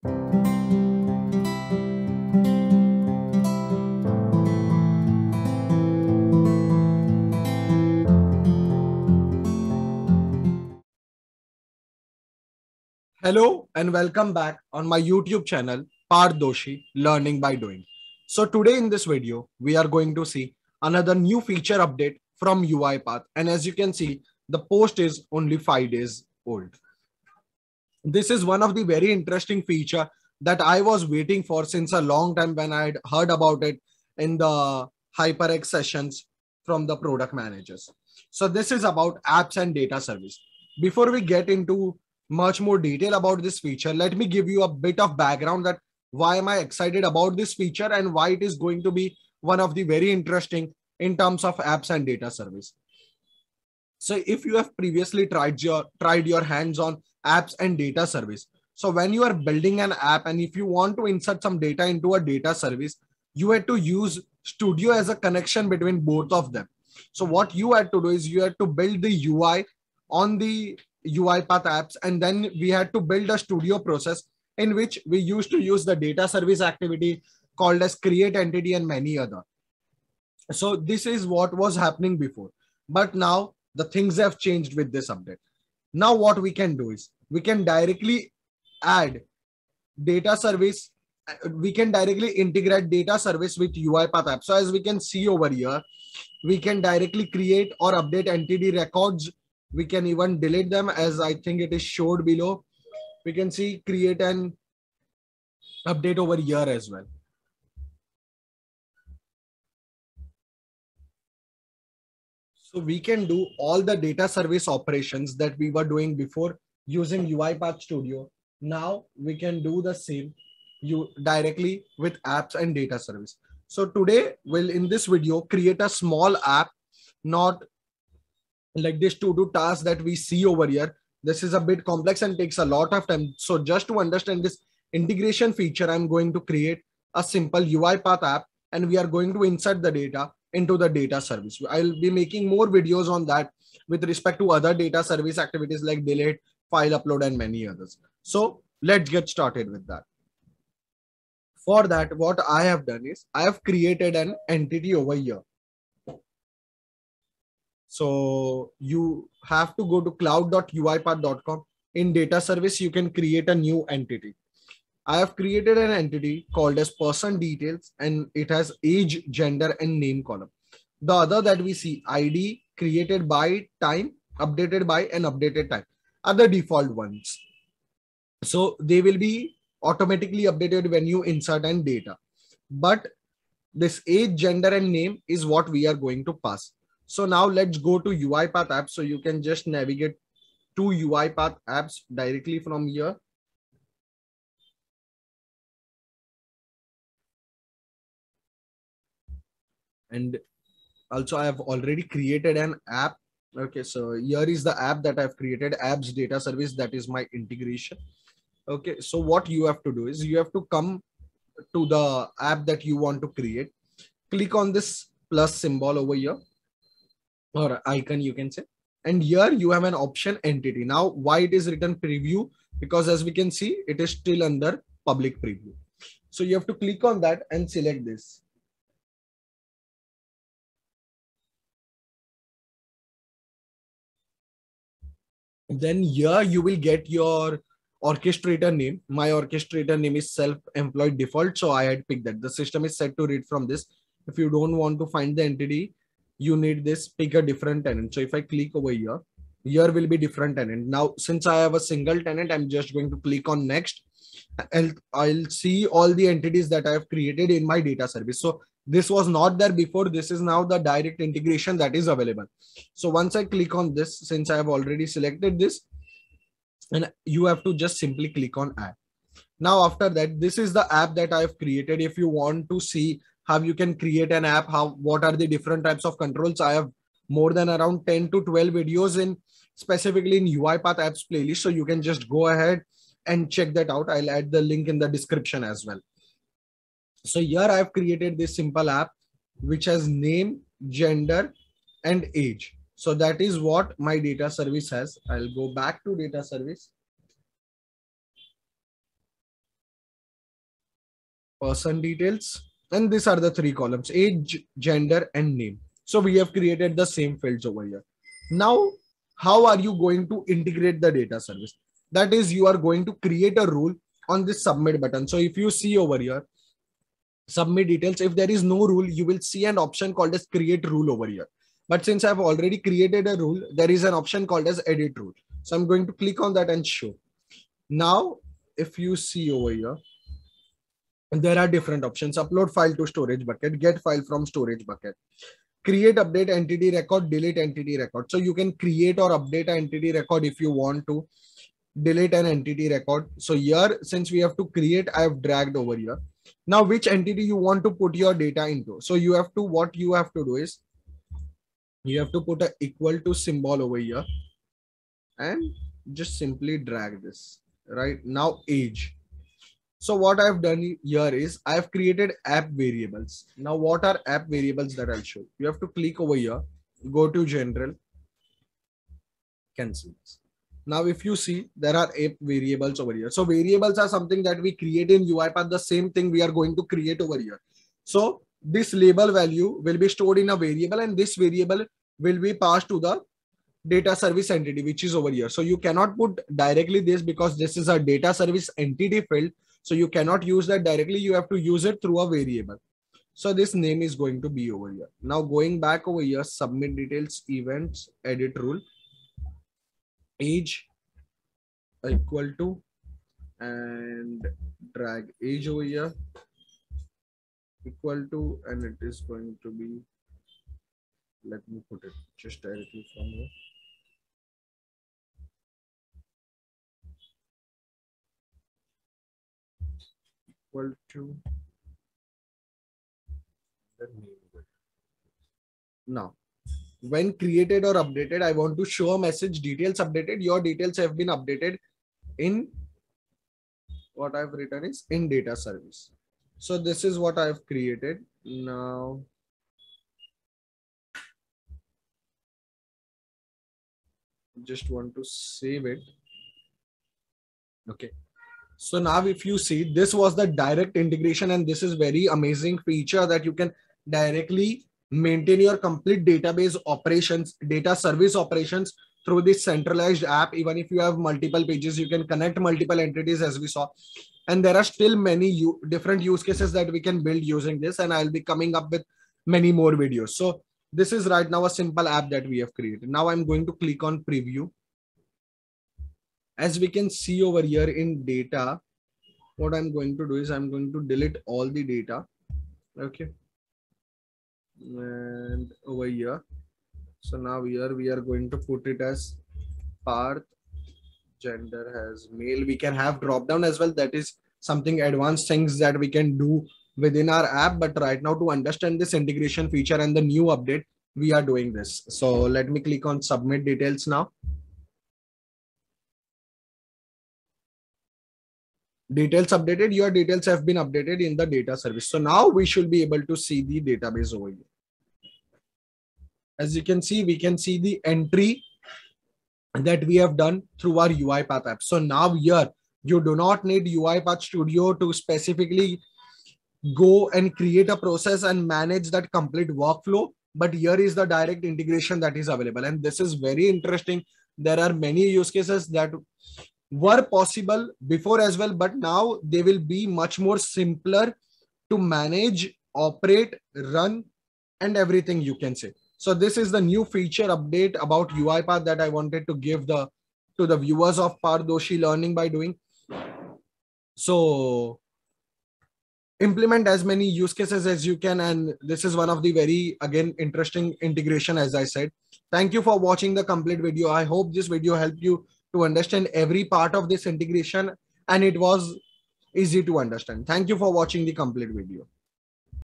Hello and welcome back on my YouTube channel, Parth Doshi Learning by Doing. So today in this video, we are going to see another new feature update from UiPath. And as you can see, the post is only 5 days old. This is one of the very interesting feature that I was waiting for since a long time when I had heard about it in the HyperX sessions from the product managers. So this is about apps and data service. Before we get into much more detail about this feature, let me give you a bit of background that why am I excited about this feature and why it is going to be one of the very interesting in terms of apps and data service. So if you have previously tried your hands on apps and data service, so when you are building an app and if you want to insert some data into a data service, you had to use Studio as a connection between both of them. So what you had to do is you had to build the UI on the UiPath apps, and then we had to build a Studio process in which we used to use the data service activity called as create entity and many other. So this is what was happening before, but now the things have changed with this update. Now what we can do is we can directly add data service. We can directly integrate data service with UiPath app. So as we can see over here, we can directly create or update entity records. We can even delete them, as I think it is showed below. We can see create and update over here as well. So we can do all the data service operations that we were doing before using UiPath Studio. Now we can do the same you directly with apps and data service. So today we'll in this video create a small app, not like this to-do task that we see over here. This is a bit complex and takes a lot of time. So just to understand this integration feature, I'm going to create a simple UiPath app and we are going to insert the data into the data service. I'll be making more videos on that with respect to other data service activities like delete, file upload, and many others. So let's get started with that. For that, what I have done is I have created an entity over here. So you have to go to cloud.uipath.com. In data service, you can create a new entity. I have created an entity called as person details, and it has age, gender, and name column. The other that we see ID created by time, updated by, and updated time are the default ones. So they will be automatically updated when you insert and data. But this age, gender, and name is what we are going to pass. So now let's go to UiPath apps. So you can just navigate to UiPath apps directly from here. And also I have already created an app. Okay, so here is the app that I've created, apps data service. That is my integration. Okay, so what you have to do is you have to come to the app that you want to create. Click on this plus symbol over here, or icon you can say, and here you have an option entity. Now why it is written preview? Because as we can see, it is still under public preview. So you have to click on that and select this. Then here you will get your orchestrator name. My orchestrator name is self-employed default, so I had picked that. The system is set to read from this. If you don't want to find the entity, you need this, pick a different tenant. So if I click over here, here will be different tenant. Now since I have a single tenant, I'm just going to click on next. I'll see all the entities that I have created in my data service. So this was not there before. This is now the direct integration that is available. So once I click on this, since I have already selected this, and you have to just simply click on add. Now after that, this is the app that I have created. If you want to see how you can create an app, what are the different types of controls, I have more than around 10 to 12 videos in specifically in UiPath apps playlist. So you can just go ahead and check that out. I'll add the link in the description as well. So here I've created this simple app which has name, gender, and age. So that is what my data service has. I'll go back to data service. person details, and these are the three columns: age, gender, and name. So we have created the same fields over here. Now, how are you going to integrate the data service? That is, you are going to create a rule on this submit button. So if you see over here, submit details, if there is no rule, you will see an option called as create rule over here. But since I've already created a rule, there is an option called as edit rule. So I'm going to click on that and show. Now, if you see over here, there are different options: upload file to storage bucket, get file from storage bucket, create update entity record, delete entity record. So you can create or update an entity record if you want to delete an entity record. So here, since we have to create, I have dragged over here. Now, which entity you want to put your data into? So you have to, what you have to do is, you have to put a equal to symbol over here and just simply drag this right now. Age. So what I've done here is I've created app variables. Now, what are app variables that I'll show? You have to click over here, go to general, cancel this. Now, if you see, there are app variables over here. So variables are something that we create in UiPath. The same thing we are going to create over here. So this label value will be stored in a variable, and this variable will be passed to the data service entity, which is over here. So you cannot put directly this because this is a data service entity field. So you cannot use that directly. You have to use it through a variable. So this name is going to be over here. Now going back over here, submit details, events, edit rule, age equal to, and drag age over here, equal to, and it is going to be, let me put it just directly from here. Equal to the name. Now, when created or updated, I want to show a message: details updated. Your details have been updated in, what I've written is in data service. So this is what I've created. Now, just want to save it. Okay. So now if you see, this was the direct integration, and this is very amazing feature that you can directly maintain your complete database operations, data service operations through this centralized app. Even if you have multiple pages, you can connect multiple entities, as we saw. And there are still many different use cases that we can build using this, and I'll be coming up with many more videos. So this is right now a simple app that we have created. Now I'm going to click on preview. As we can see over here in data, what I'm going to do is I'm going to delete all the data. Okay. And over here. So now here we are going to put it as Parth, gender as male. We can have drop down as well. That is something advanced things that we can do within our app. But right now, to understand this integration feature and the new update, we are doing this. So let me click on submit details now. Details updated. Your details have been updated in the data service. So now we should be able to see the database over here. As you can see, we can see the entry that we have done through our UiPath app. So now here, you do not need UiPath Studio to specifically go and create a process and manage that complete workflow. But here is the direct integration that is available. And this is very interesting. There are many use cases that were possible before as well, but now they will be much more simpler to manage, operate, run, and everything, you can say. So this is the new feature update about UiPath that I wanted to give to the viewers of Parth Doshi Learning by Doing. So implement as many use cases as you can, and this is one of the very, again, interesting integration, as I said. Thank you for watching the complete video. I hope this video helped you to understand every part of this integration, and it was easy to understand. Thank you for watching the complete video.